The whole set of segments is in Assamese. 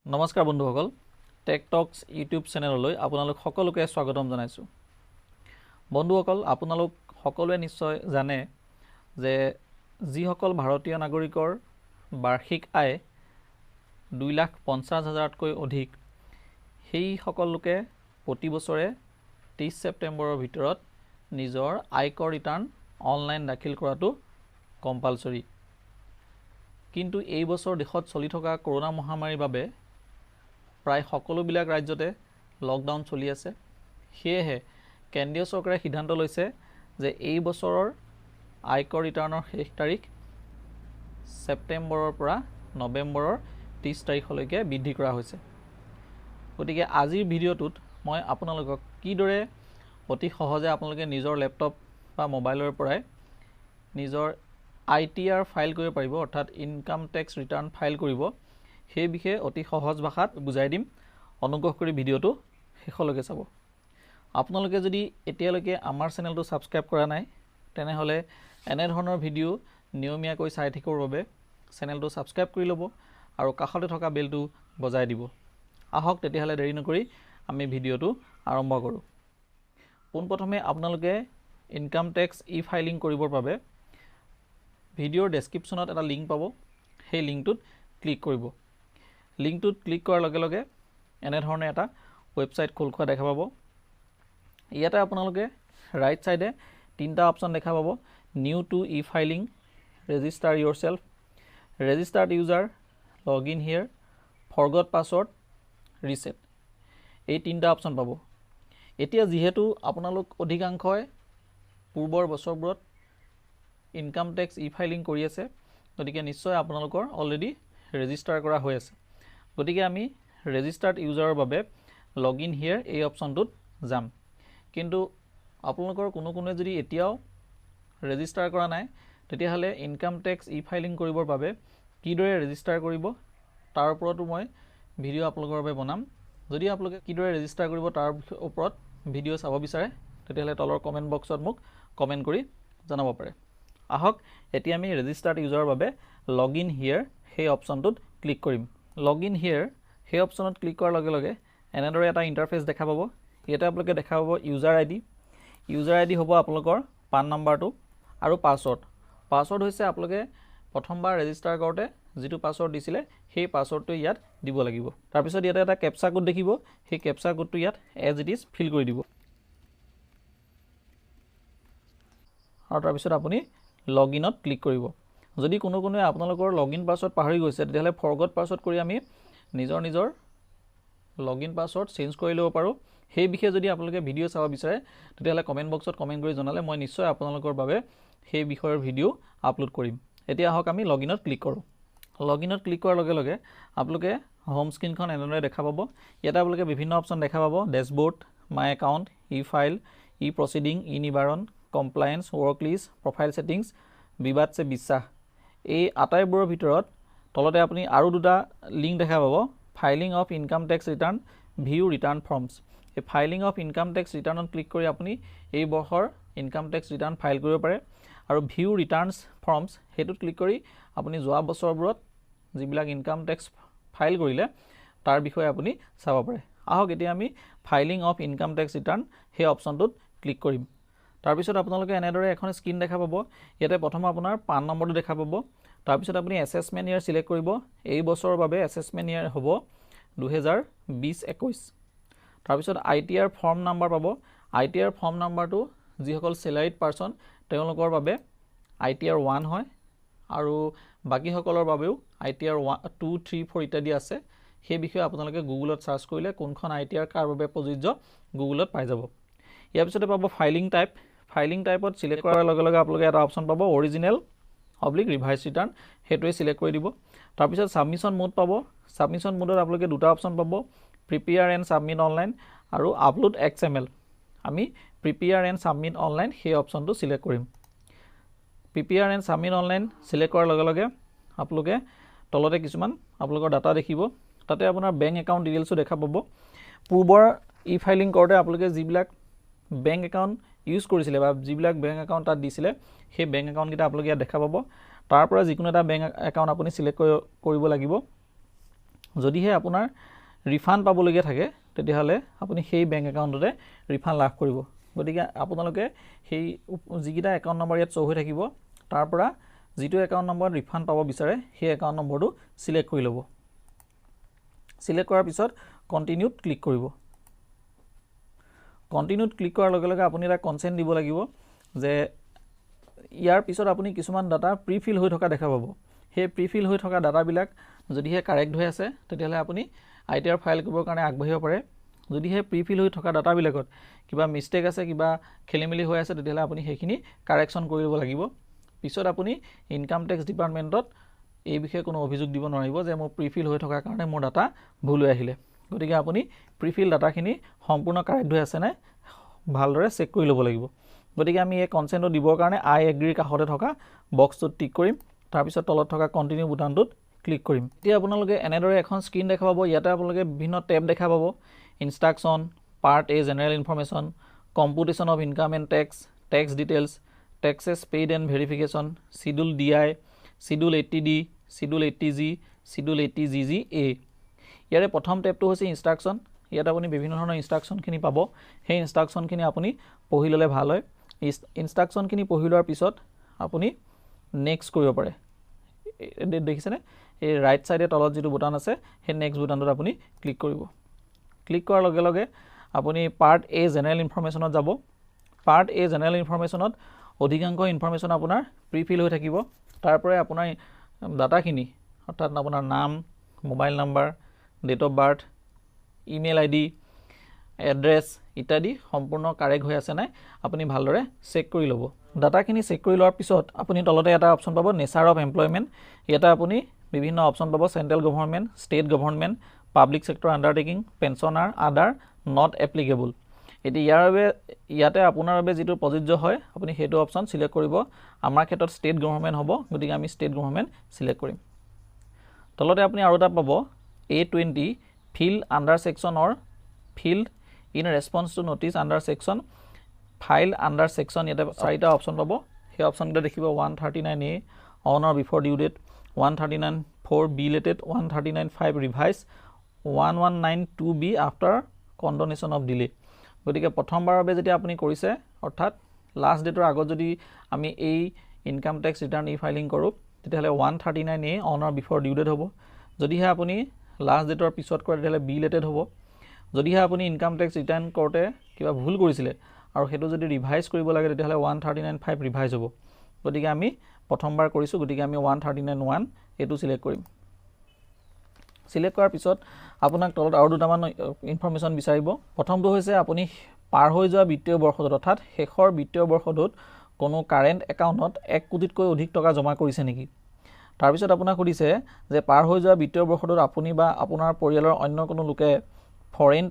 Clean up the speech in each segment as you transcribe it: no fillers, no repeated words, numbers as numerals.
নমস্কাৰ বন্ধুসকল টেক টক্স ইউটিউব চেনেললৈ আপোনালোক সকলোকে স্বাগতম জনাইছোঁ। বন্ধুসকল আপোনালোক সকলোৱে নিশ্চয় জানে যে যিসকল ভাৰতীয় নাগৰিকৰ বাৰ্ষিক আয় 2,50,000তকৈ অধিক সেই সকল লোকে প্ৰতি বছৰে 30 ছেপ্টেম্বৰৰ ভিতৰত নিজৰ আয়কৰ ৰিটাৰ্ণ অনলাইন দাখিল কৰাটো কম্পালসৰি। কিন্তু এই বছৰ দেশত চলি থকা কৰোনা মহামাৰীৰ বাবে প্ৰায় সকলোবিলাক ৰাজ্যতে লকডাউন চলি আছে। সেয়েহে কেন্দ্ৰীয় চৰকাৰে সিদ্ধান্ত লৈছে যে এই বছৰৰ আয়কৰ ৰিটাৰ্ণৰ শেষ তাৰিখ ছেপ্টেম্বৰৰ পৰা নৱেম্বৰৰ 30 তাৰিখলৈকে বৃদ্ধি কৰা হৈছে। গতিকে আজিৰ ভিডিঅ'টোত মই আপোনালোকক কিদৰে অতি সহজে আপোনালোকে নিজৰ লেপটপ বা মোবাইলৰ পৰাই নিজৰ ITR ফাইল কৰিব পাৰিব, অৰ্থাৎ ইনকাম টেক্স ৰিটাৰ্ণ ফাইল কৰিব, সেই বিষয়ে অতি সহজ ভাষাত বুজাই দিম। অনুগ্ৰহ কৰি ভিডিঅ'টো শেষলৈকে চাব। আপোনালোকে যদি এতিয়ালৈকে আমাৰ চেনেলটো ছাবস্ক্ৰাইব কৰা নাই তেনেহ'লে এনে ধৰণৰ ভিডিঅ' নিয়মীয়াকৈ চাই থাকিবৰ বাবে চেনেলটো ছাবস্ক্ৰাইব কৰি ল'ব আৰু কাষতে থকা বেলটো বজাই দিব। আহক তেতিয়াহ'লে দেৰি নকৰি আমি ভিডিঅ'টো আৰম্ভ কৰোঁ। পোনপ্ৰথমে আপোনালোকে ইনকাম টেক্স ফাইলিং কৰিবৰ বাবে ভিডিঅ'ৰ ডেছক্ৰিপশ্যনত এটা লিংক পাব, সেই লিংকটোত ক্লিক কৰিব। লিংকটোত ক্লিক কৰাৰ লগে লগে এনেধৰণে এটা ৱেবছাইট খোল খোৱা দেখা পাব। ইয়াতে আপোনালোকে ৰাইট ছাইডে তিনিটা অপশ্যন দেখা পাব, new to filing, register yourself, registered user, log in here, forgot password, reset, এই তিনিটা অপশ্যন পাব। এতিয়া যিহেতু আপোনালোক অধিকাংশই পূৰ্বৰ বছৰবোৰত ইনকাম টেক্স ফাইলিং কৰি আছে, গতিকে নিশ্চয় আপোনালোকৰ অলৰেডি ৰেজিষ্টাৰ কৰা হৈ আছে। গতিকে আমি ৰেজিষ্টাৰ্ড ইউজাৰৰ বাবে লগ ইন হিয়াৰ এই অপশ্যনটোত যাম। কিন্তু আপোনালোকৰ কোনোৱে যদি এতিয়াও ৰেজিষ্টাৰ কৰা নাই তেতিয়াহ'লে ইনকাম টেক্স ফাইলিং কৰিবৰ বাবে কিদৰে ৰেজিষ্টাৰ কৰিব তাৰ ওপৰতো মই ভিডিঅ' আপোনালোকৰ বাবে বনাম। যদি আপোনালোকে কিদৰে ৰেজিষ্টাৰ কৰিব তাৰ ওপৰত ভিডিঅ' চাব বিচাৰে তেতিয়াহ'লে তলৰ কমেণ্ট বক্সত মোক কমেণ্ট কৰি জনাব পাৰে। আহক এতিয়া আমি ৰেজিষ্টাৰ্ড ইউজাৰৰ বাবে লগ ইন হিয়াৰ সেই অপশ্যনটোত ক্লিক কৰিম। লগ ইন হিয়াৰ সেই অপশ্যনত ক্লিক কৰাৰ লগে লগে এনেদৰে এটা ইণ্টাৰফেচ দেখা পাব। ইয়াতে আপোনালোকে দেখা পাব ইউজাৰ আইডি। ইউজাৰ আইডি হ'ব আপোনালোকৰ পান নাম্বাৰটো আৰু পাছৱৰ্ড। পাছৱৰ্ড হৈছে আপোনালোকে প্ৰথমবাৰ ৰেজিষ্টাৰ কৰোঁতে যিটো পাছৱৰ্ড দিছিলে সেই পাছৱৰ্ডটো ইয়াত দিব লাগিব। তাৰপিছত ইয়াতে এটা কেপচা কোড দেখিব, সেই কেপচা কোডটো ইয়াত এজ ইট ইজ ফিল কৰি দিব আৰু তাৰপিছত আপুনি লগ ইনত ক্লিক কৰিব। যদি কোনোৱে আপোনালোকৰ লগ ইন পাছৱৰ্ড পাহৰি গৈছে তেতিয়াহ'লে ফৰগট পাছৱৰ্ড কৰি আমি নিজৰ লগ ইন পাছৱৰ্ড চেঞ্জ কৰি ল'ব পাৰোঁ। সেই বিষয়ে যদি আপোনালোকে ভিডিঅ' চাব বিচাৰে তেতিয়াহ'লে কমেণ্ট বক্সত কমেণ্ট কৰি জনালে মই নিশ্চয় আপোনালোকৰ বাবে সেই বিষয়ৰ ভিডিঅ' আপলোড কৰিম। এতিয়া আহক আমি লগ ইনত ক্লিক কৰোঁ। লগ ইনত ক্লিক কৰাৰ লগে লগে আপোনালোকে হোম স্ক্ৰীণখন এনেদৰে দেখা পাব। ইয়াতে আপোনালোকে বিভিন্ন অপশ্যন দেখা পাব, ডেছবৰ্ড, মাই একাউণ্ট, ফাইল, প্ৰচিডিং, নিবাৰণ, compliance, work list, profile settings, বিবাদ চে বিশ্বাস। এই আটাইবোৰৰ ভিতৰত তলতে আপুনি আৰু দুটা লিংক দেখা পাব, filing of income tax return, view return forms. এই ফাইলিং অফ ইনকাম টেক্স ৰিটাৰ্ণত ক্লিক কৰি আপুনি এই বৰ্ষৰ ইনকাম টেক্স ৰিটাৰ্ণ ফাইল কৰিব পাৰে আৰু ভিউ ৰিটাৰ্ণছ ফৰ্মছ সেইটোত ক্লিক কৰি আপুনি যোৱা বছৰবোৰত যিবিলাক ইনকাম টেক্স ফাইল কৰিলে তাৰ বিষয়ে আপুনি চাব পাৰে। আহক এতিয়া আমি filing of income tax return সেই অপশ্যনটোত ক্লিক কৰিম। তাৰপিছত আপোনালোকে এনেদৰে এখন স্ক্ৰীন দেখা পাব। ইয়াতে প্ৰথম আপোনাৰ পান নম্বৰটো দেখা পাব। তাৰপিছত আপুনি এছেছমেণ্ট ইয়াৰ চিলেক্ট কৰিব। এই বছৰৰ বাবে এছেছমেণ্ট ইয়াৰ হ'ব 2020-21। তাৰপিছত ITR ফৰ্ম নাম্বাৰ পাব। ITR ফৰ্ম নাম্বাৰটো যিসকল চেলাৰিড পাৰ্চন তেওঁলোকৰ বাবে ITR 1 হয় আৰু বাকীসকলৰ বাবেও ITR 2, 3, 4 ইত্যাদি আছে। সেই বিষয়ে আপোনালোকে গুগলত চাৰ্চ কৰিলে কোনখন ITR কাৰ বাবে প্ৰযোজ্য গুগলত পাই যাব। ইয়াৰ পিছতে পাব ফাইলিং টাইপ। ফাইলিং টাইপত চিলেক্ট কৰাৰ লগে লগে আপোনালোকে এটা অপশ্যন পাব, অৰিজিনেল ৰিভাইজ ৰিটাৰ্ণ, সেইটোৱে চিলেক্ট কৰি দিব। তাৰপিছত ছাবমিশ্যন মোড পাব। ছাবমিশ্যন মোডত আপোনালোকে দুটা অপশ্যন পাব, প্ৰিপেয়াৰ এণ্ড ছাবমিট অনলাইন আৰু আপলোড XML। আমি প্ৰিপেয়াৰ এণ্ড ছাবমিট অনলাইন সেই অপশ্যনটো চিলেক্ট কৰিম। Prepare and submit online select কৰাৰ লগে লগে আপোনালোকে তলতে কিছুমান আপোনালোকৰ ডাটা দেখিব। তাতে আপোনাৰ বেংক একাউণ্ট ডিটেইলছো দেখা পাব। পূৰ্বৰ ফাইলিং কৰোঁতে আপোনালোকে যিবিলাক বেংক একাউণ্ট ইউজ কৰিছিলে বা যিবিলাক বেংক একাউণ্ট তাত দিছিলে সেই বেংক একাউণ্টকেইটা আপোনালোকে ইয়াত দেখা পাব। তাৰ পৰা যিকোনো এটা বেংক একাউণ্ট আপুনি চিলেক্ট কৰিব লাগিব। যদিহে আপোনাৰ ৰিফাণ্ড পাবলগীয়া থাকে তেতিয়াহ'লে আপুনি সেই বেংক একাউণ্টতে ৰিফাণ্ড লাভ কৰিব। গতিকে আপোনালোকে সেই যিকেইটা একাউণ্ট নম্বৰ ইয়াত শ্ব' হৈ থাকিব তাৰ পৰা যিটো একাউণ্ট নম্বৰত ৰিফাণ্ড পাব বিচাৰে সেই একাউণ্ট নম্বৰটো চিলেক্ট কৰি ল'ব। চিলেক্ট কৰাৰ পিছত কণ্টিনিউত ক্লিক কৰিব। কণ্টিনিউত ক্লিক কৰাৰ লগে লগে আপুনি এটা কনচেণ্ট দিব লাগিব যে ইয়াৰ পিছত আপুনি কিছুমান ডাটা প্ৰিফিল হৈ থকা দেখা পাব। সেই প্ৰিফিল হৈ থকা ডাটাবিলাক যদিহে কাৰেক্ট হৈ আছে তেতিয়াহ'লে আপুনি ITR ফাইল কৰিবৰ কাৰণে আগবাঢ়িব পাৰে। যদিহে প্ৰিফিল হৈ থকা ডাটাবিলাকত কিবা মিষ্টেক আছে, কিবা খেলিমেলি হৈ আছে, তেতিয়াহ'লে আপুনি সেইখিনি কাৰেকশ্যন কৰি ল'ব লাগিব। পিছত আপুনি ইনকাম টেক্স ডিপাৰ্টমেণ্টত এই বিষয়ে কোনো অভিযোগ দিব নোৱাৰিব যে মোৰ প্ৰিফিল হৈ থকাৰ কাৰণে মোৰ ডাটা ভুল হৈ আহিলে। গতিকে আপুনি প্ৰিফিল ডাটাখিনি সম্পূৰ্ণ কাৰেক্ট হৈ আছে নাই ভালদৰে চেক কৰি ল'ব লাগিব। গতিকে আমি এই কনচেণ্টটো দিবৰ কাৰণে আই এগ্ৰীৰ কাষতে থকা বক্সটোত টিক কৰিম, তাৰপিছত তলত থকা কণ্টিনিউ বুটানটোত ক্লিক কৰিম। এতিয়া আপোনালোকে এনেদৰে এখন স্ক্ৰীন দেখা পাব। ইয়াতে আপোনালোকে বিভিন্ন টেব দেখা পাব। Instruction, part A general information, computation of income and tax, tax details, taxes paid and verification, schedule DI, schedule 80D, schedule 80G, schedule 80GGA। ইয়াৰে প্ৰথম টেবটো হৈছে ইনষ্ট্ৰাকশ্যন। ইয়াত আপুনি বিভিন্ন ধৰণৰ ইনষ্ট্ৰাকশ্যনখিনি পাব। সেই ইনষ্ট্ৰাকশ্যনখিনি আপুনি পঢ়ি ল'লে ভাল হয়। ইনষ্ট্ৰাকশ্যনখিনি পঢ়ি লোৱাৰ পিছত আপুনি নেক্সট কৰিব পাৰে। দেখিছেনে এই ৰাইট ছাইডে তলত যিটো বুটান আছে সেই নেক্সট বুটানটোত আপুনি ক্লিক কৰিব। ক্লিক কৰাৰ লগে লগে আপুনি পাৰ্ট এ জেনেৰেল ইনফৰমেশ্যনত যাব। পাৰ্ট এ জেনেৰেল ইনফৰমেশ্যনত অধিকাংশ ইনফৰমেশ্যন আপোনাৰ প্ৰিফিল হৈ থাকিব। তাৰ পৰাই আপোনাৰ ডাটাখিনি অৰ্থাৎ আপোনাৰ নাম, mobile number, date of birth, email ID, address ইত্যাদি সম্পূৰ্ণ কাৰেক্ট হৈ আছে নাই আপুনি ভালদৰে চেক কৰি ল'ব। ডাটাখিনি চেক কৰি লোৱাৰ পিছত আপুনি তলতে এটা অপশ্যন পাব নেচাৰ অফ এমপ্লয়মেণ্ট। ইয়াতে আপুনি বিভিন্ন অপশ্যন পাব central government, state government, public sector undertaking, pensioner, আদাৰ, নট এপ্লিকেবল। এতিয়া ইয়াৰ বাবে ইয়াতে আপোনাৰ বাবে যিটো প্ৰযোজ্য হয় আপুনি সেইটো অপশ্যন চিলেক্ট কৰিব। আমাৰ ক্ষেত্ৰত ষ্টেট গভৰ্ণমেণ্ট হ'ব, গতিকে আমি ষ্টেট গভৰ্ণমেণ্ট চিলেক্ট কৰিম। তলতে আপুনি আৰু এটা পাব A20 filed under section or filed in response to notice under section, file under section. ইয়াতে 4টা অপশ্যন পাব। সেই অপশ্যনকেইটা দেখিব 139A on or before due date, 139(4)B belated, 139(5) revise, 119(2)B after condonation of delay. গতিকে প্ৰথমবাৰৰ বাবে যেতিয়া আপুনি কৰিছে অৰ্থাৎ লাষ্ট ডেটৰ আগত যদি আমি এই ইনকাম টেক্স ৰিটাৰ্ণ ফাইলিং কৰোঁ তেতিয়াহ'লে 139A on or before due date হ'ব। যদিহে আপুনি লাষ্ট ডেটৰ পিছত কৰে তেতিয়াহ'লে B লেটেড হ'ব। যদিহে আপুনি ইনকাম টেক্স ৰিটাৰ্ণ কৰোঁতে কিবা ভুল কৰিছিলে আৰু সেইটো যদি ৰিভাইজ কৰিব লাগে তেতিয়াহ'লে 139(5) ৰিভাইজ হ'ব। গতিকে আমি প্ৰথমবাৰ কৰিছোঁ, গতিকে আমি 139(1) এইটো চিলেক্ট কৰিম। চিলেক্ট কৰাৰ পিছত আপোনাক তলত আৰু দুটামান ইনফৰমেশ্যন বিচাৰিব। প্ৰথমটো হৈছে আপুনি পাৰ হৈ যোৱা বিত্তীয় বৰ্ষটোত অৰ্থাৎ শেষৰ বিত্তীয় বৰ্ষটোত কোনো কাৰেণ্ট একাউণ্টত 1 কোটিতকৈ অধিক টকা জমা কৰিছে নেকি। তাৰপিছত আপোনাক সুধিছে যে পাৰ হৈ যোৱা বিত্তীয় বৰ্ষটোত আপুনি বা আপোনাৰ পৰিয়ালৰ অন্য কোনো লোকে ফৰেইন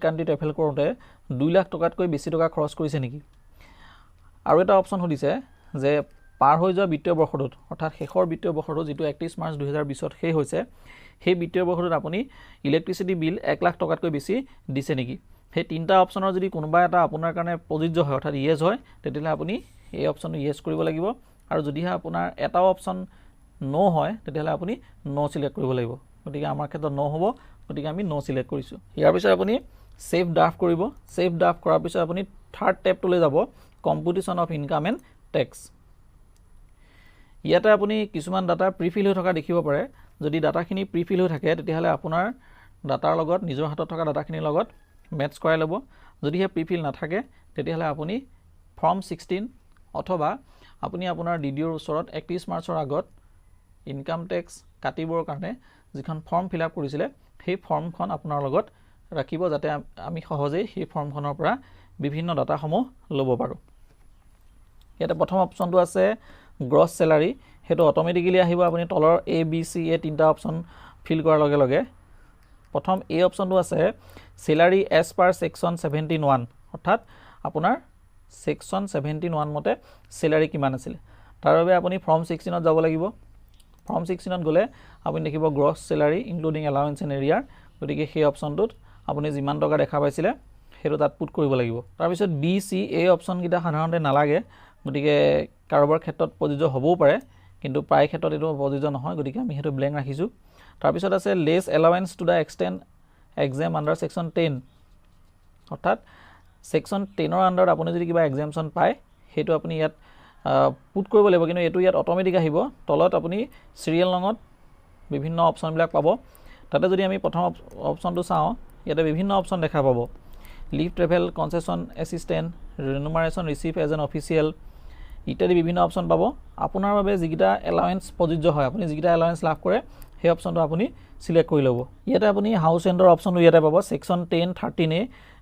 কাণ্ট্ৰি ট্ৰেভেল কৰোঁতে 2 লাখ টকাতকৈ বেছি টকা খৰচ কৰিছে নেকি। আৰু এটা অপশ্যন সুধিছে যে পাৰ হৈ যোৱা বিত্তীয় বৰ্ষটোত অৰ্থাৎ শেষৰ বিত্তীয় বৰ্ষটো যিটো 31 মাৰ্চ 2020 শেষ হৈছে সেই বিত্তীয় বৰ্ষটোত আপুনি ইলেক্ট্ৰিচিটি বিল 1 লাখ টকাতকৈ বেছি দিছে নেকি। সেই 3টা অপশ্যনৰ যদি কোনোবা এটা আপোনাৰ কাৰণে প্ৰযোজ্য হয় অৰ্থাৎ ইয়েছ হয় তেতিয়াহ'লে আপুনি এই অপশ্যনটো ইয়েছ কৰিব লাগিব। আৰু যদিহে আপোনাৰ এটাও অপশ্যন নো হয় তেতিয়াহ'লে আপুনি নো চিলেক্ট কৰিব লাগিব। গতিকে আমাৰ ক্ষেত্ৰত নো হ'ব, গতিকে আমি নো চিলেক্ট কৰিছোঁ। ইয়াৰ পিছত আপুনি ছেভ ড্ৰাফ্ট কৰিব। ছেভ ড্ৰাফ্ট কৰাৰ পিছত আপুনি থাৰ্ড টেবটোলৈ যাব কম্পুটেশ্যন অফ ইনকাম এণ্ড টেক্স। ইয়াতে আপুনি কিছুমান ডাটা প্ৰিফিল হৈ থকা দেখিব পাৰে। যদি ডাটাখিনি প্ৰিফিল হৈ থাকে তেতিয়াহ'লে আপোনাৰ ডাটাৰ লগত নিজৰ হাতত থকা ডাটাখিনিৰ লগত মেটচ কৰাই ল'ব। যদিহে প্ৰিফিল নাথাকে তেতিয়াহ'লে আপুনি ফৰ্ম 16 অথবা আপুনি আপোনাৰ DDOৰ ওচৰত 31 মাৰ্চৰ আগত ইনকাম টেক্স কাটিবৰ কাৰণে যিখন ফৰ্ম ফিল আপ কৰিছিলে সেই ফৰ্মখন আপোনাৰ লগত ৰাখিব যাতে আমি সহজেই সেই ফৰ্মখনৰ পৰা বিভিন্ন ডাটাসমূহ ল'ব পাৰোঁ। ইয়াতে প্ৰথম অপশ্যনটো আছে গ্ৰছ চেলাৰী, সেইটো অট'মেটিকেলি আহিব। আপুনি তলৰ A, B, C এই 3টা অপশ্যন ফিল কৰাৰ লগে লগে প্ৰথম এই অপশ্যনটো আছে চেলাৰী এজ পাৰ ছেকশ্যন 71 অৰ্থাৎ আপোনাৰ ছেকশ্যন 71 মতে চেলাৰী কিমান আছিলে। তাৰ বাবে আপুনি ফৰ্ম 16ত যাব লাগিব। ফৰ্ম 16ত গ'লে আপুনি দেখিব গ্ৰছ চেলাৰী ইনক্লুডিং এলাউৱেঞ্চ এণ্ড এৰিয়াৰ। গতিকে সেই অপশ্যনটোত আপুনি যিমান টকা দেখা পাইছিলে সেইটো তাত পুট কৰিব লাগিব। তাৰপিছত B, C এই অপশ্যনকেইটা সাধাৰণতে নালাগে, গতিকে কাৰোবাৰ ক্ষেত্ৰত প্ৰযোজ্য হ'বও পাৰে, কিন্তু প্ৰায় ক্ষেত্ৰত এইটো প্ৰযোজ্য নহয়, গতিকে আমি সেইটো ব্লেংক ৰাখিছোঁ। তাৰপিছত আছে less allowance to the extent exempt under section 10 অৰ্থাৎ ছেকশ্যন 10ৰ আণ্ডাৰত আপুনি যদি কিবা এক্সামশ্যন পায় সেইটো আপুনি ইয়াত পুট কৰিব লাগিব কিন্তু এইটো ইয়াত অট'মেটিক আহিব তলত আপুনি চিৰিয়েল নঙত বিভিন্ন অপশ্যনবিলাক পাব তাতে যদি আমি প্ৰথম অপশ্যনটো চাওঁ ইয়াতে বিভিন্ন অপশ্যন দেখা পাব leave travel concession assistance remuneration received as an official ইত্যাদি বিভিন্ন অপশ্যন পাব আপোনাৰ বাবে যিকেইটা এলাৱেন্স প্ৰযোজ্য হয় আপুনি যিকেইটা এলাৱেন্স লাভ কৰে সেই অপশ্যনটো আপুনি সিলেক্ট কৰি ল'ব ইয়াতে আপুনি হাউচ ৰেণ্টৰ অপশ্যনটো ইয়াতে পাব section 1013A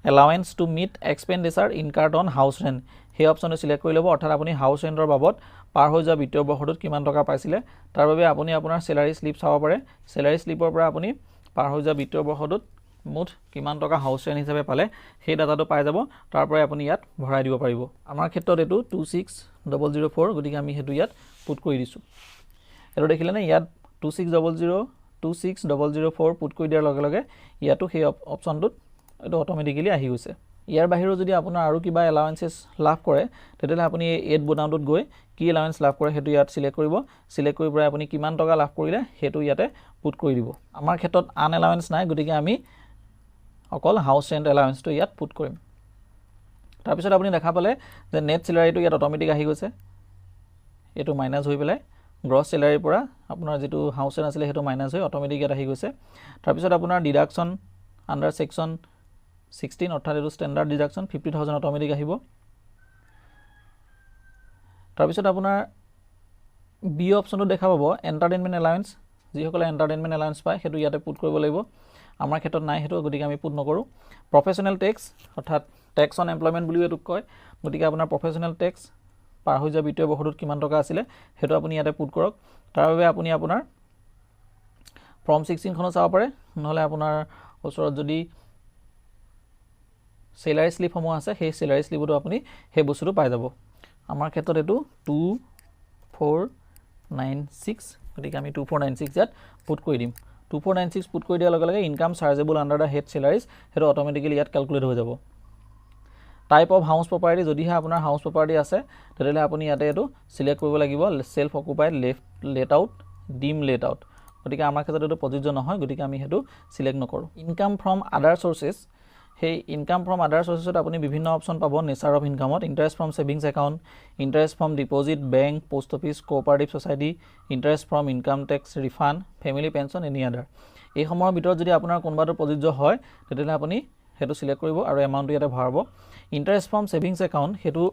allowance to meet expenditure incurred on house rent সেই অপশ্যনটো সিলেক্ট কৰি ল'ব অৰ্থাৎ আপুনি হাউচ ৰেণ্টৰ বাবদ পাৰ হৈ যোৱা বিত্তীয় বৰ্ষটোত কিমান টকা পাইছিলে তাৰ বাবে আপুনি আপোনাৰ চেলাৰী স্লিপ চাব পাৰে চেলাৰী স্লিপৰ পৰা আপুনি পাৰ হৈ যোৱা বিত্তীয় বৰ্ষটোত মুঠ কিমান টকা হাউচ ৰেণ্ট হিচাপে পালে সেই ডাটাটো পাই যাব তাৰ পৰাই আপুনি ইয়াত ভৰাই দিব পাৰিব আমাৰ ক্ষেত্ৰত এইটো 26004 গতিকে আমি সেইটো ইয়াত পুট কৰি দিছোঁ এইটো দেখিলেনে ইয়াত 26004 পুট কৰি দিয়াৰ লগে লগে ইয়াতো সেই অপশ্যনটোত এইটো অট'মেটিকেলি আহি গৈছে ইয়াৰ বাহিৰেও যদি আপোনাৰ আৰু কিবা এলাৱেন্সেছ লাভ কৰে তেতিয়াহ'লে আপুনি এই এড বুটামটোত গৈ কি এলাৱেন্স লাভ কৰে সেইটো ইয়াত সিলেক্ট কৰিব সিলেক্ট কৰি পৰাই আপুনি কিমান টকা লাভ কৰিলে সেইটো ইয়াতে পুট কৰি দিব আমাৰ ক্ষেত্ৰত আন এলাৱেন্স নাই গতিকে আমি অকল হাউচ ৰেণ্ট এলাৱেন্সটো ইয়াত পুট কৰিম তাৰপিছত আপুনি দেখা পালে যে নেট চেলাৰীটো ইয়াত অট'মেটিক আহি গৈছে এইটো মাইনাছ হৈ পেলাই গ্ৰছ চেলাৰীৰ পৰা আপোনাৰ যিটো হাউচ ৰেণ্ট আছিলে সেইটো মাইনাছ হৈ অট'মেটিক ইয়াত আহি গৈছে তাৰপিছত আপোনাৰ ডিডাকশ্যন আণ্ডাৰ ছেকশ্যন 16 অৰ্থাৎ এইটো ষ্টেণ্ডাৰ্ড ডিডাকশ্যন 50,000 অট'মেটিক আহিব তাৰপিছত আপোনাৰ বি অপশ্যনটো দেখা পাব এণ্টাৰটেইনমেণ্ট এলাৱেন্স যিসকলে এণ্টাৰটেইনমেণ্ট এলাৱেন্স পায় সেইটো ইয়াতে পুট কৰিব লাগিব আমাৰ ক্ষেত্ৰত নাই সেইটো গতিকে আমি পুট নকৰোঁ প্ৰফেশ্যনেল টেক্স অৰ্থাৎ টেক্স অন এমপ্লয়মেণ্ট বুলিও এইটোক কয় গতিকে আপোনাৰ প্ৰফেশ্যনেল টেক্স পাৰ হৈ যোৱা বিত্তীয় বৰ্ষটোত কিমান টকা আছিলে সেইটো আপুনি ইয়াতে পুট কৰক তাৰ বাবে আপুনি আপোনাৰ ফৰ্ম 16খনো চাব পাৰে নহ'লে আপোনাৰ ওচৰত যদি চেলাৰী স্লিপসমূহ আছে সেই চেলাৰী স্লিপতো আপুনি সেই বস্তুটো পাই যাব আমাৰ ক্ষেত্ৰত এইটো 2496 গতিকে আমি 2496 ইয়াত পুট কৰি দিম 2496 পুট কৰি দিয়াৰ লগে লগে ইনকাম চাৰ্জেবল আণ্ডাৰ দ্য হেড চেলাৰিজ সেইটো অট'মেটিকেলি ইয়াত কেলকুলেট হৈ যাব টাইপ অফ হাউচ প্ৰপাৰ্টি যদিহে আপোনাৰ হাউচ প্ৰপাৰ্টি আছে তেতিয়াহ'লে আপুনি ইয়াতে এইটো সিলেক্ট কৰিব লাগিব সেল্ফ অকুপাইড লেট আউট ডিম লেট আউট গতিকে আমাৰ ক্ষেত্ৰত এইটো প্ৰযোজ্য নহয় গতিকে আমি সেইটো সিলেক্ট নকৰোঁ ইনকাম ফ্ৰম আদাৰ চ'ৰ্চেছ সেই ইনকাম ফ্ৰম আদাৰ চ'ৰ্চেছত আপুনি বিভিন্ন অপশ্যন পাব নেচাৰ অফ ইনকামত interest from savings account interest from deposit bank post office cooperative society interest from income tax refund family pension any other এইসমূহৰ ভিতৰত যদি আপোনাৰ কোনোবাটো প্ৰযোজ্য হয় তেতিয়াহ'লে আপুনি সেইটো সিলেক্ট কৰিব আৰু এমাউণ্টটো ইয়াতে ভৰাব ইণ্টাৰেষ্ট ফ্ৰম ছেভিংছ একাউণ্ট সেইটো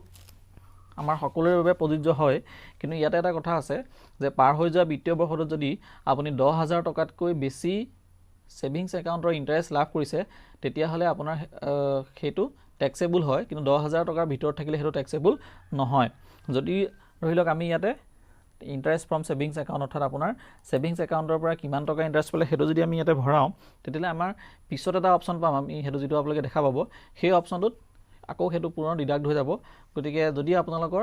আমাৰ সকলোৰে বাবে প্ৰযোজ্য হয় কিন্তু ইয়াতে এটা কথা আছে যে পাৰ হৈ যোৱা বিত্তীয় বৰ্ষটোত যদি আপুনি 10,000 টকাতকৈ বেছি ছেভিংছ একাউণ্টৰ ইণ্টাৰেষ্ট লাভ কৰিছে তেতিয়াহ'লে আপোনাৰ সেইটো টেক্সেবল হয় কিন্তু 10,000 টকাৰ ভিতৰত থাকিলে সেইটো টেক্সেবল নহয় যদি ধৰি লওক আমি ইয়াতে ইণ্টাৰেষ্ট ফ্ৰম ছেভিংছ একাউণ্ট অৰ্থাৎ আপোনাৰ ছেভিংছ একাউণ্টৰ পৰা কিমান টকা ইণ্টাৰেষ্ট পালে সেইটো যদি আমি ইয়াতে ভৰাওঁ তেতিয়াহ'লে আমাৰ পিছত এটা অপশ্যন পাম আমি সেইটো যিটো আপোনালোকে দেখা পাব সেই অপশ্যনটোত আকৌ সেইটো পুনৰ ডিডাক্ট হৈ যাব গতিকে যদি আপোনালোকৰ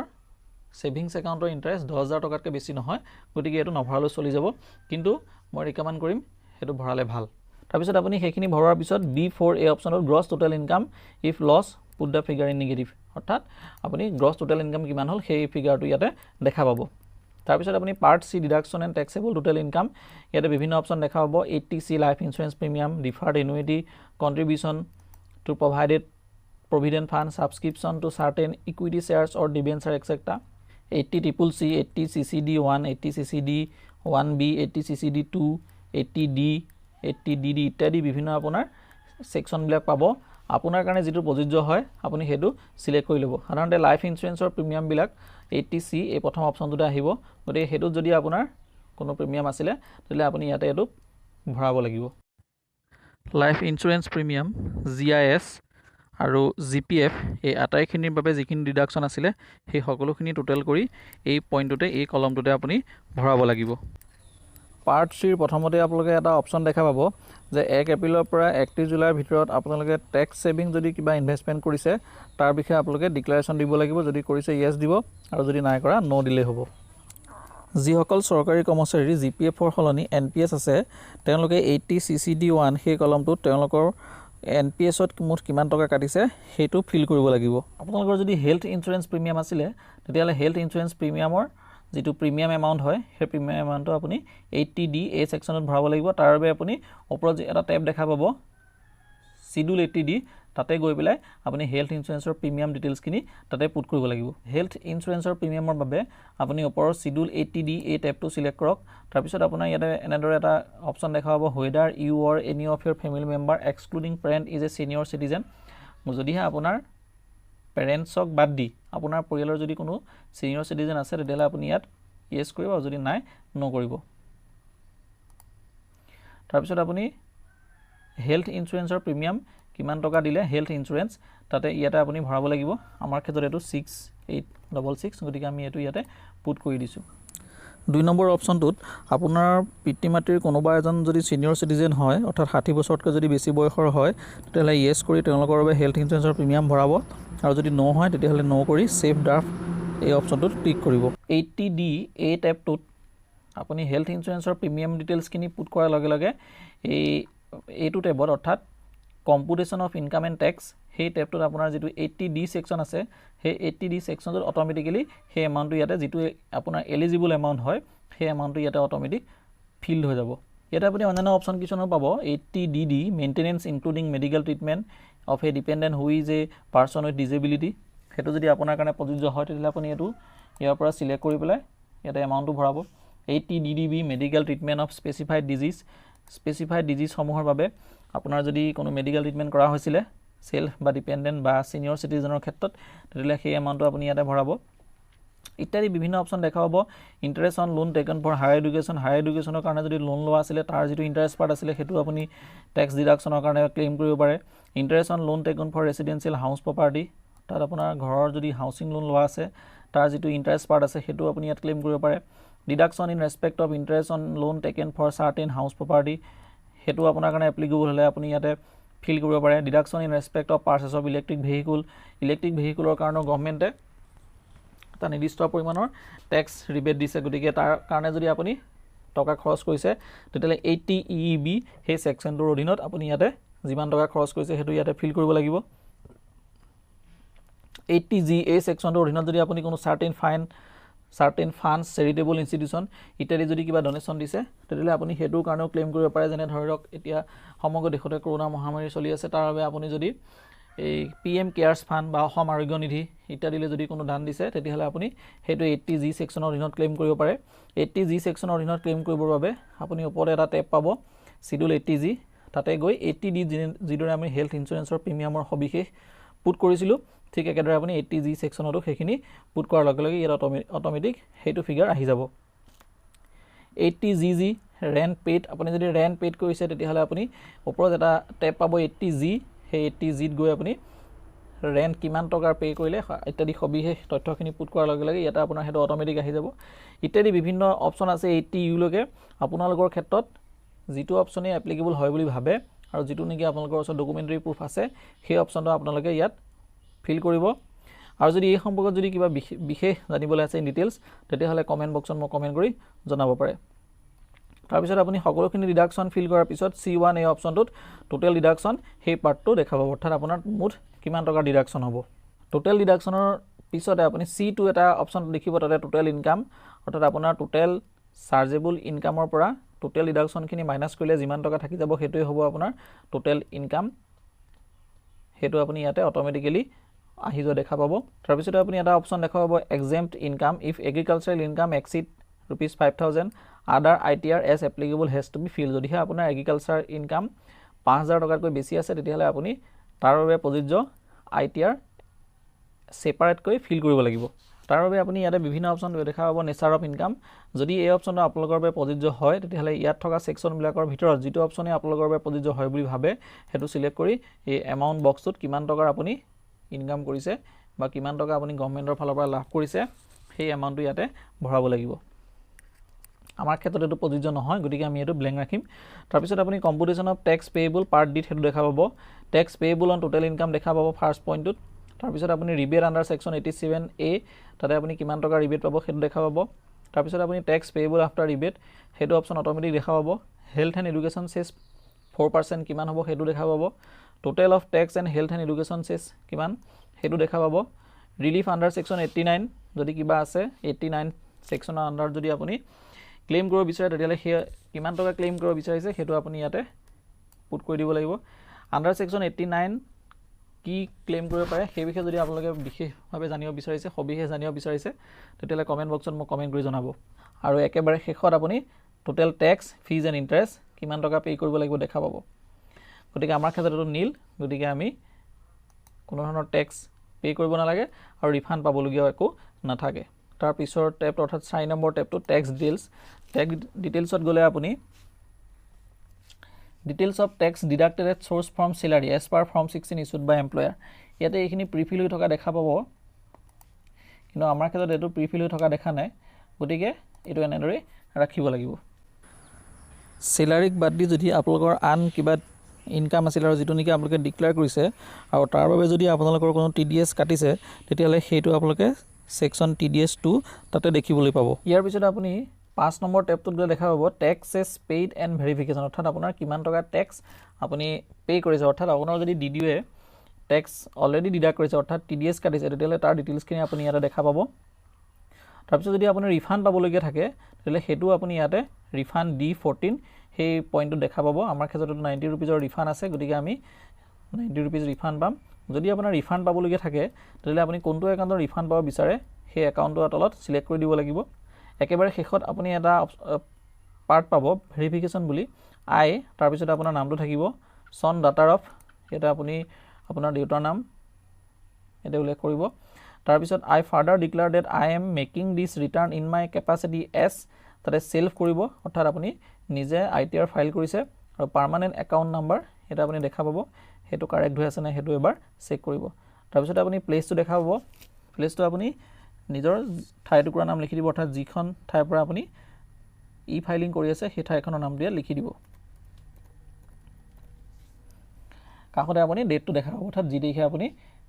ছেভিংছ একাউণ্টৰ ইণ্টাৰেষ্ট 10,000 টকাতকৈ বেছি নহয় গতিকে এইটো নভৰালৈ চলি যাব কিন্তু মই ৰিকমেণ্ড কৰিম সেইটো ভৰালে ভাল তাৰপিছত আপুনি সেইখিনি ভৰোৱাৰ পিছত B4A অপশ্যনত gross total income if loss put the figure in negative অৰ্থাৎ আপুনি গ্ৰছ টোটেল ইনকাম কিমান হ'ল সেই ফিগাৰটো ইয়াতে দেখা পাব তাৰপিছত আপুনি part C deduction and taxable total income ইয়াতে বিভিন্ন অপশ্যন দেখা পাব 80C life insurance premium deferred annuity contribution to provided provident fund subscription to certain equity shares or debenture etcetera 80CCC 80CCD1 80CCD 1B 80CCD2 80D 80DD ইত্যাদি বিভিন্ন আপোনাৰ ছেকশ্যনবিলাক পাব আপোনাৰ কাৰণে যিটো প্ৰযোজ্য হয় আপুনি সেইটো সিলেক্ট কৰি ল'ব সাধাৰণতে লাইফ ইঞ্চুৰেঞ্চৰ প্ৰিমিয়ামবিলাক 80C এই প্ৰথম অপশ্যনটোতে আহিব গতিকে সেইটোত যদি আপোনাৰ কোনো প্ৰিমিয়াম আছিলে তেতিয়াহ'লে আপুনি ইয়াতে এইটো ভৰাব লাগিব লাইফ ইঞ্চুৰেঞ্চ প্ৰিমিয়াম GIS আৰু GPF এই আটাইখিনিৰ বাবে যিখিনি ডিডাকশ্যন আছিলে সেই সকলোখিনি টোটেল কৰি এই পইণ্টটোতে এই কলমটোতে আপুনি ভৰাব লাগিব পাৰ্ট চিৰ প্ৰথমতে আপোনালোকে এটা অপশ্যন দেখা পাব যে 1 এপ্ৰিলৰ পৰা 31 জুলাইৰ ভিতৰত আপোনালোকে টেক্স ছেভিং যদি কিবা ইনভেষ্টমেণ্ট কৰিছে তাৰ বিষয়ে আপোনালোকে ডিক্লেৰেশ্যন দিব লাগিব যদি কৰিছে য়েছ দিব আৰু যদি নাই কৰা ন' দিলেই হ'ব যিসকল চৰকাৰী কৰ্মচাৰীৰ GPFৰ সলনি NPS আছে তেওঁলোকে 80CCD1 সেই কলমটোত তেওঁলোকৰ NPSত মুঠ কিমান টকা কাটিছে সেইটো ফিল কৰিব লাগিব আপোনালোকৰ যদি হেল্থ ইঞ্চুৰেঞ্চ প্ৰিমিয়াম আছিলে তেতিয়াহ'লে হেল্থ ইঞ্চুৰেঞ্চ প্ৰিমিয়ামৰ যিটো প্ৰিমিয়াম এমাউণ্ট হয় সেই প্ৰিমিয়াম এমাউণ্টটো আপুনি 80D এই সেকশনত ভৰাব লাগিব তাৰ বাবে আপুনি ওপৰত এটা ট্যাব দেখা পাব শিডিউল 80D তাতে গৈ পেলাই আপুনি হেলথ ইন্সুৰেন্সৰ প্ৰিমিয়াম ডিটেইলছখিনি তাতে পুট কৰিব লাগিব হেলথ ইন্সুৰেন্সৰ প্ৰিমিয়ামৰ বাবে আপুনি ওপৰৰ শিডিউল 80D এই ট্যাবটো সিলেক্ট কৰক তাৰ পিছত আপোনাৰ ইয়াতে এনেদৰে এটা অপচন দেখা পাব whether you or any of your family member excluding parent is a senior citizen যদিহে আপোনাৰ পেৰেণ্টছক বাদ দি আপোনাৰ পৰিয়ালৰ যদি কোনো সিনিয়ৰ সিটিজেন আছে তেতিয়াহ'লে আপুনি ইয়াত ইয়েস কৰিব আৰু যদি নাই নো কৰিব তাৰ পিছত আপুনি হেলথ ইন্সুৰেন্সৰ প্ৰিমিয়াম কিমান টকা দিলে হেলথ ইন্সুৰেন্স তাতে ইয়াতে আপুনি ভৰাব লাগিব আমাৰ ক্ষেত্ৰত এটো 6866 গতিকে আমি এটো ইয়াতে পুট কৰি দিছো 2 নম্বৰ অপচনটোত আপোনাৰ পিতৃ-মাতৃৰ কোনোবা এজন যদি সিনিয়ৰ সিটিজেন হয় অৰ্থাৎ 60 বছৰতকৈ যদি বেছি বয়সৰ হয় তেতিয়াহ'লে ইয়েস কৰি তেওঁলোকৰ বাবে হেলথ ইন্সুৰেন্সৰ প্ৰিমিয়াম ভৰাব আৰু যদি নো হয় তেতিয়াহ'লে নো কৰি সেভ ড্ৰাফট এই অপচনটোত ক্লিক কৰিব 80D এই ট্যাবটোত আপুনি হেলথ ইন্সুৰেন্সৰ প্ৰিমিয়াম ডিটেইলছখিনি পুট কৰাৰ লগে লগে এইটো ট্যাবত অৰ্থাৎ কম্পুটেশন অফ ইনকাম এণ্ড টেক্স সেই ট্যাবটোত আপোনাৰ যেটো 80D সেকশন আছে সেই 80D সেকশনত অটোমেটিক্যালি সেই এমাউণ্টটো ইয়াতে যেটো আপোনাৰ এলিজিবল এমাউণ্ট হয় সেই এমাউণ্টটো ইয়াতে অটোমেটিক ফিল্ড হৈ যাব ইয়াতে আপুনি অন্যান্য অপচন কিছুমান পাব 80DD maintenance including medical treatment of A dependent who is a person with disability হেতু যদি আপোনাৰ কাৰণে প্ৰযোজ্য হয় তেতিয়াহ'লে আপুনি এটো ইয়াৰ পৰা সিলেক্ট কৰি পেলাই ইয়াতে এমাউণ্টটো ভৰাব 80DDB medical treatment of specified disease সমূহৰ বাবে আপোনাৰ যদি কোনো মেডিকেল ট্ৰিটমেন্ট কৰা হৈছিল সেলফ বা ডিপেন্ডেন্ট বা সিনিয়ৰ সিটিজেনৰ ক্ষেত্ৰত তেতিয়াহ'লে সেই এমাউণ্টটো আপুনি ইয়াতে ভৰাব ইত্যাদি বিভিন্ন অপচন দেখা পাব interest on loan taken for higher এডুকেশনৰ কাৰণে যদি লোন লোৱা আছিল তাৰ যেটো ইন্টাৰেষ্ট পাৰ্ট আছিল হেতু আপুনি ট্যাক্স ডিডাকশনৰ কাৰণে ক্লেইম কৰিব পাৰে interest on loan taken for residential house property তাত আপোনাৰ ঘৰৰ যদি হাউচিং লোন লোৱা আছে তাৰ যেটো ইন্টাৰেষ্ট পাৰ্ট আছে হেতু আপুনি ইয়াত ক্লেইম কৰিব পাৰে deduction in respect of interest on loan taken for certain house property হেতু আপোনাৰ কাৰণে এপ্লিকেবল হলে আপুনি ইয়াতে ফিল কৰিব পাৰে deduction in respect of purchase of electric ভেহিকুলৰ কাৰণে গভৰ্ণমেণ্টে এটা নিৰ্দিষ্ট পৰিমাণৰ ট্যাক্স ৰিবেট দিছে গতিকে তাৰ কাৰণে যদি আপুনি টকা খৰচ কৰিছে তেতিয়ালে 80EEB সেই সেকশনটোৰ অধীনত আপুনি ইয়াতে যিমান টকা খৰচ কৰিছে হেতু ইয়াতে ফিল কৰিব লাগিব 80G এই সেকশনটোৰ অধীনত যদি আপুনি কোনো certain funds charitable institution ইত্যাদি যদি কিবা ডোনেশন দিছে তেতিয়ালে আপুনি হেতুৰ কাৰণেও ক্লেইম কৰিব পাৰে যেনে ধৰক এতিয়া সমগ্ৰ দেশতে কৰোনা মহামাৰী চলি আছে তাৰ বাবে আপুনি যদি এই PM কেয়াৰছ ফান্ড বা অসম আৰোগ্য নিধি ইত্যাদিলে যদি কোনো দান দিছে তেতিয়াহলে আপুনি হেতু 80G সেকশনৰ অধীনত ক্লেইম কৰিব পাৰে 80G সেকশনৰ অধীনত ক্লেইম কৰিবৰ বাবে আপুনি ওপৰতে এটা ট্যাব পাব শিডিউল 80G তাতে গৈ 80D যিদৰে আমি হেলথ ইন্সুৰেন্সৰ প্ৰিমিয়ামৰ সবিশেষ পুট কৰিছিলো ঠিক একেদৰে আপুনি 80G সেকশনতো সেইখিনি পুট কৰাৰ লগে লগে ইয়াত অটোমেটিক হেতু ফিগাৰ আহি যাব 80GG ৰেন্ট পেড আপুনি যদি ৰেন্ট পেড কৰিছে তেতিয়াহলে আপুনি ওপৰত এটা ট্যাব পাব 80G সেই 80G ত গৈ আপুনি ৰেন্ট কিমান টকাৰ পে কৰিলে ইত্যাদি সবিশেষ তথ্যখিনি পুট কৰাৰ লগে লগে ইয়াতে আপোনাৰ হেতু অটোমেটিক আহি যাব ইত্যাদি বিভিন্ন অপচন আছে 80U লৈকে আপোনালোকৰ ক্ষেত্ৰত যেটো অপচনে এপ্লিকেবল হয় বুলি ভাবে আৰু যেটো নেকি আপোনালোকৰ ওচৰত ডকুমেন্টাৰী প্ৰুফ আছে সেই অপচনটো আপোনালোকে ইয়াত ফিল কৰিব আৰু যদি এই সম্পৰ্কত যদি কিবা বিশেষ জানিবলৈ আছে ইন ডিটেইলছ তেতিয়াহলে কমেন্ট বক্সত মই কমেন্ট কৰি জনাব পাৰে তাৰ পিছত আপুনি সকলোখিনি ডিডাকশন ফিল কৰাৰ পিছত C1 এই অপচনটোত টোটাল ডিডাকশন সেই পাৰ্টটো দেখাব অৰ্থাৎ আপোনাৰ মুঠ কিমান টকা ডিডাকশন হ'ব টোটাল ডিডাকশনৰ পিছতে আপুনি C2 এটা অপচন দেখিব তাতে টোটাল ইনকাম অৰ্থাৎ আপোনাৰ টোটাল চাৰ্জেবল ইনকামৰ পৰা টোটাল ডিডাকশনখিনি মাইনাস কৰিলে যিমান টকা থাকি যাব হেতুই হ'ব আপোনাৰ টোটাল ইনকাম হেতু আপুনি ইয়াতে অটোমেটিক্যালি আহি যোৱা দেখা পাব তাৰ পিছতে আপুনি এটা অপচন দেখা পাব exempt income if agricultural income exceed ₹5000 other ITR as applicable has to be filled যদিহে আপোনাৰ এগ্ৰিকালচাৰ ইনকাম 5000 টকাতকৈ বেছি আছে তেতিয়াহলে আপুনি তাৰ বাবে প্ৰযোজ্য ITR সেপাৰেট কৰি ফিল কৰিব লাগিব তাৰ বাবে আপুনি ইয়াতে বিভিন্ন অপচন দেখা পাব নেচাৰ অফ ইনকাম যদি এই অপচনটো আপোনালোকৰ বাবে প্ৰযোজ্য হয় তেতিয়াহলে ইয়াত থকা সেকশন বিলাকৰ ভিতৰত যেটো অপচনে আপোনালোকৰ বাবে প্ৰযোজ্য হয় বুলি ভাবে হেতু সিলেক্ট কৰি এই এমাউন্ট বক্সটোত কিমান টকাৰ আপুনি ইনকাম কৰিছে বা কিমান টকা আপুনি গভৰ্ণমেণ্টৰ ফালৰ পৰা লাভ কৰিছে সেই এমাউন্টটো ইয়াতে ভৰাব লাগিব আমাৰ ক্ষেত্ৰত এটো প্ৰযোজ্য নহয় গতিকে আমি এটো ব্ল্যাঙ্ক ৰাখিম তাৰ পিছত আপুনি কম্পুটেশন অফ ট্যাক্স পেয়েবল পাৰ্ট ডিট হেতু দেখা পাব tax payable on total income দেখা পাব ফাৰ্স্ট পইণ্টত তাৰ পিছত আপুনি ৰিবেট আন্ডাৰ সেকশন 87A তাতে আপুনি কিমান টকা ৰিবেট পাব হেতু দেখা পাব তাৰ পিছত আপুনি ট্যাক্স পেয়েবল আফটাৰ ৰিবেট হেতু অপচন অটোমেটিক দেখা পাব হেলথ এণ্ড এডুকেশন সেছ 4% কিমান হ'ব হেতু দেখা পাব total of tax and health and education cess কিমান হেতু দেখা পাব ৰিলিফ আন্ডাৰ সেকশন 89 যদি কিবা আছে 89 সেকশনৰ আন্ডাৰত যদি আপুনি ক্লেইম কৰিব বিচাৰে তেতিয়ালে সেই কিমান টকা ক্লেইম কৰিব বিচাৰিছে হেতু আপুনি ইয়াতে পুট কৰি দিব লাগিব আন্ডাৰ সেকশন 89 কি ক্লেইম কৰিব পাৰে সেই বিষয়ে যদি আপোনালোকে বিশেষভাৱে জানিব বিচাৰিছে সবিশেষ জানিব বিচাৰিছে তেতিয়ালে কমেন্ট বক্সত মোক কমেন্ট কৰি জনাব আৰু একেবাৰে শেষত আপুনি total tax fees and interest কিমান টকা পে কৰিব লাগিব দেখা পাব গতিকে আমাৰ ক্ষেত্ৰত এটো নীল গতিকে আমি কোনো ধৰণৰ ট্যাক্স পে কৰিব নালাগে আৰু ৰিফান্ড পাবলগীয়া একো নাথাকে তাৰ পিছৰ টেপ অৰ্থাৎ 4 নম্বৰ টেপটো ট্যাক্স ডিটেইলছত গলে আপুনি Details of tax deducted at source from salary as per form 16 issued by employer. ইয়াতে এইখিনি প্ৰিফিল হৈ থকা দেখা পাব কিন্তু আমাৰ ক্ষেত্ৰত এটো প্ৰিফিল হৈ থকা দেখা নাই গতিকে এটো এনেদৰে ৰাখিব লাগিব স্যালাৰিক বাদ দি যদি আপোনালোকৰ আন কিবা ইনকাম আছিল আৰু যেটো নেকি আপোনালোকে ডিক্লেয়াৰ কৰিছে আৰু তাৰ বাবে যদি আপোনালোকৰ কোনো TDS কাটিছে তেতিয়ালে হেতু আপোনালোকে সেকশন TDS 2 তাতে দেখিবলৈ পাব ইয়াৰ পিছত আপুনি 5 নম্বৰ টেপটোত গলে দেখা পাব ট্যাক্সেস পেইড এণ্ড ভেৰিফিকেশন অৰ্থাৎ আপোনাৰ কিমান টকা ট্যাক্স আপুনি পে কৰিছে অৰ্থাৎ আপোনাৰ যদি ডিডিএ ট্যাক্স অলৰেডি ডিডাক্ট কৰিছে অৰ্থাৎ TDS কাটিছে তেতিয়ালে তাৰ ডিটেইলছখিনি আপুনি ইয়াতে দেখা পাব তাৰপিছত যদি আপুনি ৰিফান্ড পাবলগীয়া থাকে তেতিয়ালে হেতু আপুনি ইয়াতে ৰিফান্ড D14 সেই পইণ্টটো দেখা পাব আমাৰ ক্ষেত্ৰত 90 रुपीजৰ ৰিফান্ড আছে গতিকে আমি 90 रुपीज ৰিফান্ড পাম যদি আপোনাৰ ৰিফান্ড পাবলগীয়া থাকে তেতিয়ালে আপুনি কোনটো একাউণ্টৰ ৰিফান্ড পাব বিচাৰে সেই একাউণ্টৰ তলত সিলেক্ট কৰি দিব লাগিব একেবাৰে শেষত আপুনি এটা পাৰ্ট পাব ভেৰিফিকেশন বুলি আই তাৰ পিছত আপোনাৰ নামটো থাকিব সন ডাটাৰ অফ এটা আপুনি আপোনাৰ দেউতাৰ নাম এটা উল্লেখ কৰিব তাৰ পিছত I father declare that I am making this return in my capacity as তাতে সেলফ কৰিব অৰ্থাৎ আপুনি নিজে আইটিআৰ ফাইল কৰিছে আৰু পাৰ্মানেন্ট একাউণ্ট নাম্বাৰ এটা আপুনি দেখা পাব হেতু কাৰেক্ট হৈ আছে না হেতু এবাৰ চেক কৰিব তাৰ পিছত আপুনি প্লেসটো দেখা পাব প্লেসটো আপুনি নিজৰ ঠাই টুকুৰা নাম লিখি দিব অৰ্থাৎ যিখন ঠাইৰ পৰা আপুনি ই ফাইলিং কৰি আছে সেই ঠাইখনৰ নাম দিয়া লিখি দিব কাষতে আপুনি ডেটটো দেখা পাব অৰ্থাৎ যি তাৰিখে আপুনি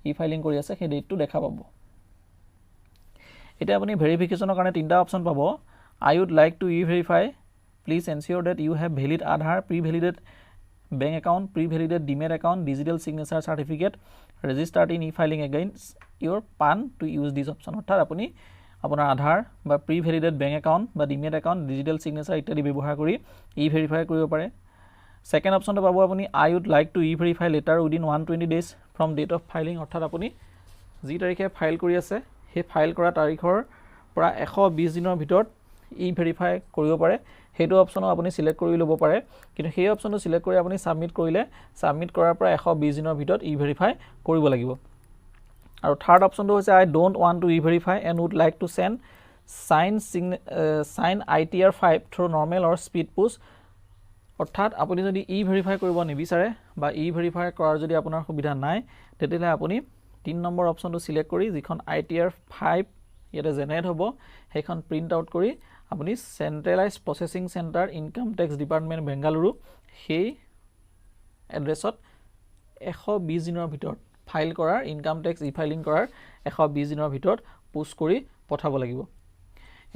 ই ফাইলিং কৰি আছে সেই ডেটটো দেখা পাব এটা আপুনি ভেৰিফিকেশনৰ কাৰণে তিনটা অপচন পাব I would like to e-verify. Please ensure that you have valid Aadhaar, pre-validated bank account, pre-validated Demat account, digital signature certificate, registered in e-filing against your PAN to use this option. অৰ্থাৎ আপুনি আপোনাৰ আধাৰ বা pre-validated bank account বা Demat account, digital signature ইত্যাদি ব্যৱহাৰ কৰি e-verify কৰিব পাৰে। Second option টো পাব আপুনি I would like to e-verify later within 120 days from date of filing অৰ্থাৎ আপুনি যি তাৰিখে ফাইল কৰি আছে সেই ফাইল কৰা তাৰিখৰ পৰা 120 দিনৰ ভিতৰত ই-ভেৰিফাই কৰিব পাৰে হেতু অপচনো আপুনি সিলেক্ট কৰি ল'ব পাৰে কিন্তু সেই অপচনটো সিলেক্ট কৰি আপুনি সাবমিট কৰিলে সাবমিট কৰাৰ পৰা 120 দিনৰ ভিতৰত ই-ভেৰিফাই কৰিব লাগিব আৰু থাৰ্ড অপচনটো হৈছে I don't want to e-verify and would like to send sign ITR 5 through normal or speed post অৰ্থাৎ আপুনি যদি ই-ভেৰিফাই কৰিব নিবিচাৰে বা ই-ভেৰিফাই কৰাৰ যদি আপোনাৰ সুবিধা নাই তেতিয়ালে আপুনি 3 নম্বৰ অপচনটো সিলেক্ট কৰি যিখন ITR 5 ইয়াতে জেনাৰেট হ'ব সেইখন প্ৰিন্ট আউট কৰি আপুনি centralise processing centre income tax department Bengaluru সেই এড্ৰেছত 120 দিনৰ ভিতৰত ফাইল কৰাৰ ইনকাম টেক্স ই-ফাইলিং কৰাৰ 120 দিনৰ ভিতৰত পোষ্ট কৰি পঠাব লাগিব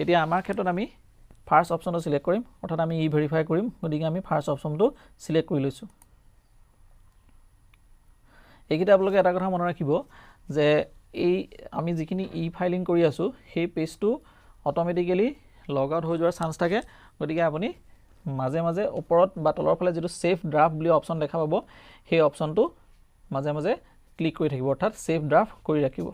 এতিয়া আমাৰ ক্ষেত্ৰত আমি ফাৰ্স্ট অপচনটো সিলেক্ট কৰিম অৰ্থাৎ আমি ই-ভেৰিফাই কৰিম গতিকে আমি ফাৰ্স্ট অপচনটো সিলেক্ট কৰি লৈছো এইকিটা আপোনালোকে এটা কথা মনত ৰাখিব যে এই আমি যিখিনি ই-ফাইলিং কৰি আছো সেই পেজটো অটোমেটিক্যালি লগ আউট হৈ যোৱাৰ চান্স থাকে গতিকে আপুনি মাজে মাজে ওপৰত বা তলৰ ফালে যেটো সেভ ড্ৰাফট বুলি অপচন দেখা পাব সেই অপচনটো মাজে মাজে ক্লিক কৰি থাকিব অৰ্থাৎ সেভ ড্ৰাফট কৰি ৰাখিব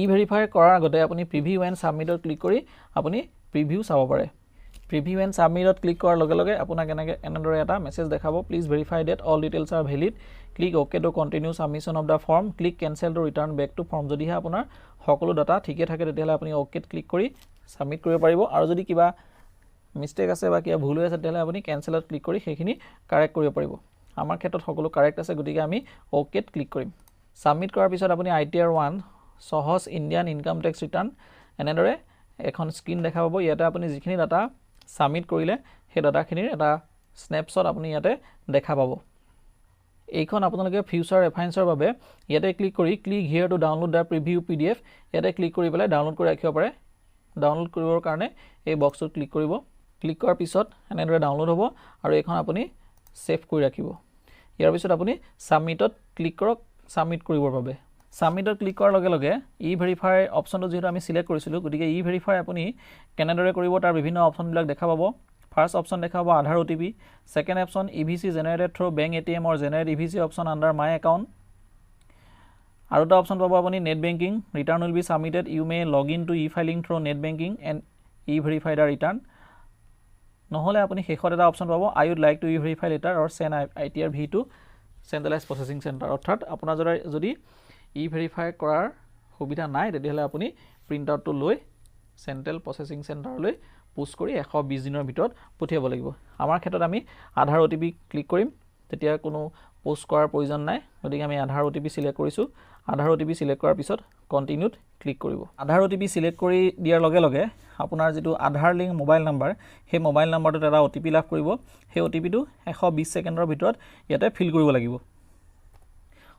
ই-ভেৰিফাই কৰাৰ আগতে আপুনি প্ৰিভিউ এণ্ড সাবমিটত ক্লিক কৰি আপুনি প্ৰিভিউ চাব পাৰে প্ৰিভিউ এণ্ড সাবমিটত ক্লিক কৰাৰ লগে লগে আপোনাক এনেদৰে এটা মেছেজ দেখাব please verify that all details are valid click OK to continue submission of the form click cancel to return back to form যদিহে আপোনাৰ সকলো ডাটা ঠিকে থাকে তেতিয়ালে আপুনি OK ক্লিক কৰি সাবমিট কৰিব পাৰিব আৰু যদি কিবা মিস্টেক আছে বা কিবা ভুল হৈ আছে তেতিয়ালে আপুনি ক্যান্সেলত ক্লিক কৰি সেইখিনি কাৰেক্ট কৰিব পাৰিব আমাৰ ক্ষেত্ৰত সকলো কাৰেক্ট আছে গতিকে আমি OK ত ক্লিক কৰিম সাবমিট কৰাৰ পিছত আপুনি ITR 1 সহজ ইণ্ডিয়ান ইনকাম টেক্স ৰিটাৰ্ণ এনেদৰে এখন স্ক্ৰিন দেখা পাব ইয়াতে আপুনি যিখিনি ডাটা সাবমিট কৰিলে সেই ডাটাখিনিৰ এটা স্ন্যাপশ্বট আপুনি ইয়াতে দেখা পাব এইখন আপোনালোকে ফিউচাৰ ৰেফাৰেন্সৰ বাবে ইয়াতে ক্লিক কৰি click here to download the preview PDF ইয়াতে ক্লিক কৰি পেলাই ডাউনলোড কৰি ৰাখিব পাৰে ডাউনলোড কৰিবৰ কাৰণে এই বক্সটোত ক্লিক কৰিব ক্লিক কৰাৰ পিছত এনেদৰে ডাউনলোড হ'ব আৰু এইখন আপুনি সেভ কৰি ৰাখিব ইয়াৰ পিছত আপুনি সাবমিটত ক্লিক কৰক সাবমিট কৰিবৰ বাবে সাবমিটত ক্লিক কৰাৰ লগে লগে ই ভেৰিফাই অপশ্যনটো যেহেতু আমি সিলেক্ট কৰিছিলোঁ গতিকে ই ভেৰিফাই আপুনি কেনেদৰে কৰিব তাৰ বিভিন্ন অপশ্যনবিলাক দেখা পাব ফাৰ্ষ্ট অপশ্যন দেখা পাব Aadhaar OTP second option EVC generated through bank ATM or generate EVC option under my account আৰু এটা অপশ্যন পাব আপুনি net banking return will be submitted you may log in to e filing through net banking and e verify the return নহ'লে আপুনি শেষত এটা অপশ্যন পাব I would like to e verify later or send ITR V to centralise processing centre অৰ্থাৎ আপোনাৰ যদি ই ভেৰিফাই কৰাৰ সুবিধা নাই তেতিয়াহ'লে আপুনি প্ৰিণ্ট আউটটো লৈ চেণ্ট্ৰেল প্ৰচেছিং চেণ্টাৰলৈ পোষ্ট কৰি 120 দিনৰ ভিতৰত পঠিয়াব লাগিব আমাৰ ক্ষেত্ৰত আমি আধাৰ OTP ক্লিক কৰিম তেতিয়া কোনো পোষ্ট কৰাৰ প্ৰয়োজন নাই গতিকে আমি আধাৰ OTP সিলেক্ট কৰিছোঁ আধাৰ OTP সিলেক্ট কৰাৰ পিছত কন্টিনিউত ক্লিক কৰিব আধাৰ OTP সিলেক্ট কৰি দিয়াৰ লগে লগে আপোনাৰ যেটো আধাৰ লিংক মোবাইল নাম্বাৰ সেই মোবাইল নাম্বাৰটোত এটা OTP লাভ কৰিব সেই OTPটো 120 ছেকেণ্ডৰ ভিতৰত ইয়াতে ফিল কৰিব লাগিব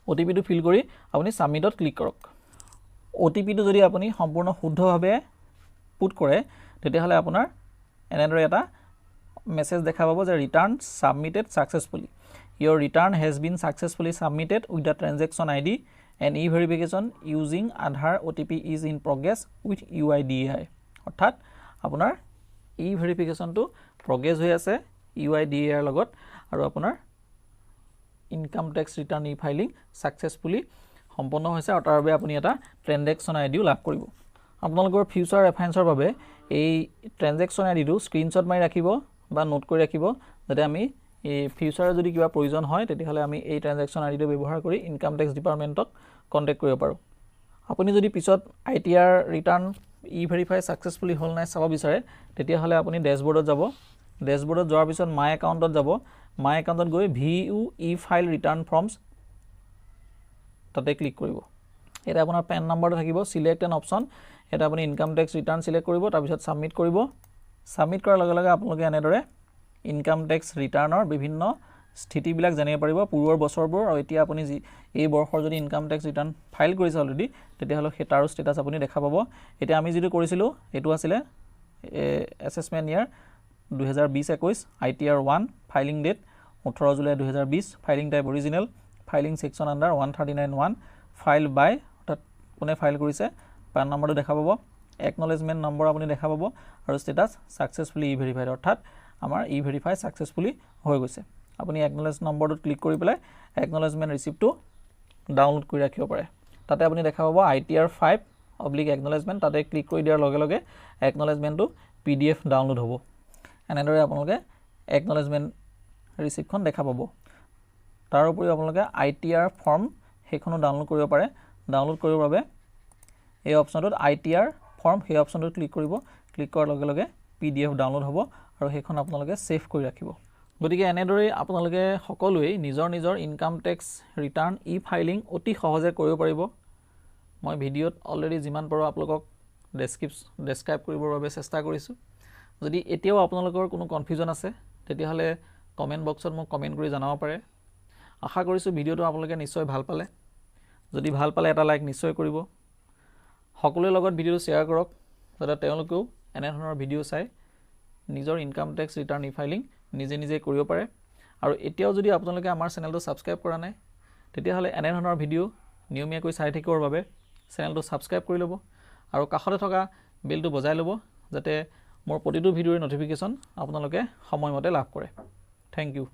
OTPটো ফিল কৰি আপুনি সাবমিটত ক্লিক কৰক OTPটো যদি আপুনি সম্পূৰ্ণ শুদ্ধভাৱে পুট কৰে তেতিয়াহ'লে আপোনাৰ এনেদৰে এটা মেছেজ দেখা পাব যে return submitted successfully your return has been successfully submitted with the transaction ID and e-verification using Aadhaar OTP is in progress with UIDAI অৰ্থাৎ আপোনাৰ e-verificationটো progress হৈ আছে UIDAI লগত আৰু আপোনাৰ income tax return e-filing successfully সম্পন্ন হৈছে আৰু তাৰ বাবে আপুনি এটা ট্ৰানজেকচন আইডিও লাভ কৰিব আপোনালোকৰ ফিউচাৰ ৰেফাৰেন্সৰ বাবে এই ট্ৰানজেকচন আইডিটো স্ক্ৰিনশ্বট মাৰি ৰাখিব বা নোট কৰি ৰাখিব যাতে আমি এই ফিউচাৰৰ যদি কিবা প্ৰয়োজন হয় তেতিয়াহ'লে আমি এই ট্ৰানজেকচন আইডিটো ব্যৱহাৰ কৰি ইনকাম টেক্স ডিপাৰ্টমেণ্টক কন্টেক্ট কৰিব পাৰোঁ আপুনি যদি পিছত ITR ৰিটাৰ্ণ ই ভেৰিফাই সাকসেসফুলি হ'ল নাই চাব বিচাৰে তেতিয়াহ'লে আপুনি ডেশবৰ্ডত যাব ডেশবৰ্ডত যোৱাৰ পিছত মাই একাউণ্টত যাব মাই একাউণ্টত গৈ VU ই ফাইল ৰিটাৰ্ণ ফৰ্মছ তাতে ক্লিক কৰিব এটা আপোনাৰ পেন নাম্বাৰটো থাকিব সিলেক্ট এন অপশ্যন এটা আপুনি ইনকাম টেক্স ৰিটাৰ্ণ সিলেক্ট কৰিব তাৰ পিছত সাবমিট কৰিব সাবমিট কৰাৰ লগে লগে আপোনালোকে এনেদৰে ইনকাম টেক্স ৰিটাৰ্ণৰ বিভিন্ন স্থিতিবিলাক জানিব পাৰিব পূৰ্বৰ বছৰবোৰ আৰু এতিয়া আপুনি এই বৰ্ষৰ যদি ইনকাম টেক্স ৰিটাৰ্ণ ফাইল কৰিছে অলৰেডি তেতিয়াহ'লে হেটাৰো ষ্টেটাছ আপুনি দেখা পাব এতিয়া আমি যেটো কৰিছিলোঁ এটো আছিল assessment year 2020-21 ITR 1 filing date 18 July 2020 filing type original filing section under 139(1) file by অৰ্থাৎ কোনে ফাইল কৰিছে পান নম্বৰটো দেখা পাব একনলেজমেন্ট নম্বৰ আপুনি দেখা পাব আৰু ষ্টেটাছ সাকসেসফুলি ই ভেৰিফাইড অৰ্থাৎ আমাৰ ই ভেৰিফাই সাকসেসফুলি হৈ গৈছে আপুনি একনলেজ নম্বৰটোত ক্লিক কৰি পেলাই একনলেজমেন্ট ৰিসিপ্টটো ডাউনলোড কৰি ৰাখিব পাৰে তাতে আপুনি দেখা পাব ITR 5 একনলেজমেন্ট তাতে ক্লিক কৰি দিয়াৰ লগে লগে একনলেজমেন্টটো PDF ডাউনলোড হ'ব এনেদৰে আপোনালোকে একনলেজমেন্ট ৰিসিপ্টখন দেখা পাব তাৰ উপৰিও আপোনালোকে ITR ফৰ্ম হেখনো ডাউনলোড কৰিব পাৰে ডাউনলোড কৰিবৰ বাবে এই অপচনটোত ITR ফৰ্ম সেই অপচনটোত ক্লিক কৰিব ক্লিক কৰাৰ লগে লগে PDF ডাউনলোড হ'ব আৰু হেখন আপোনালোকে সেভ কৰি ৰাখিব গতিকে এনেদৰে আপোনালোকে সকলোৱে নিজৰ income tax return e filing অতি সহজে কৰিব পাৰিব মই ভিডিঅ'ত অলৰেডি যিমান পাৰো আপোনালোকক ডেসক্ৰাইব কৰিবৰ বাবে চেষ্টা কৰিছো যদি এতিয়াও আপোনালোকৰ কোনো কনফিউজন আছে তেতিয়াহ'লে কমেন্ট বক্সত মোক কমেন্ট কৰি জনাব পাৰে আশা কৰিছো ভিডিঅ'টো আপোনালোকে নিশ্চয় ভাল পালে যদি ভাল পালে এটা লাইক নিশ্চয় কৰিব সকলোৰে লগত ভিডিঅ'টো শ্বেয়াৰ কৰক যাতে তেওঁলোকেও এনে ধৰণৰ ভিডিঅ' চাই নিজৰ income tax return e filing নিজে কৰিব পাৰে আৰু এতিয়াও যদি আপোনালোকে আমাৰ চেনেলটো সাবস্ক্ৰাইব কৰা নাই তেতিয়াহ'লে এনে ধৰণৰ ভিডিঅ' নিয়মীয়াকৈ চাই থাকিবৰ বাবে চেনেলটো সাবস্ক্ৰাইব কৰি ল'ব আৰু কাষতে থকা বেলটো বজাই ল'ব যাতে মোৰ প্ৰতিটো ভিডিঅ'ৰ নটিফিকেশ্যন আপোনালোকে সময়মতে লাভ কৰে থ্যাংক ইউ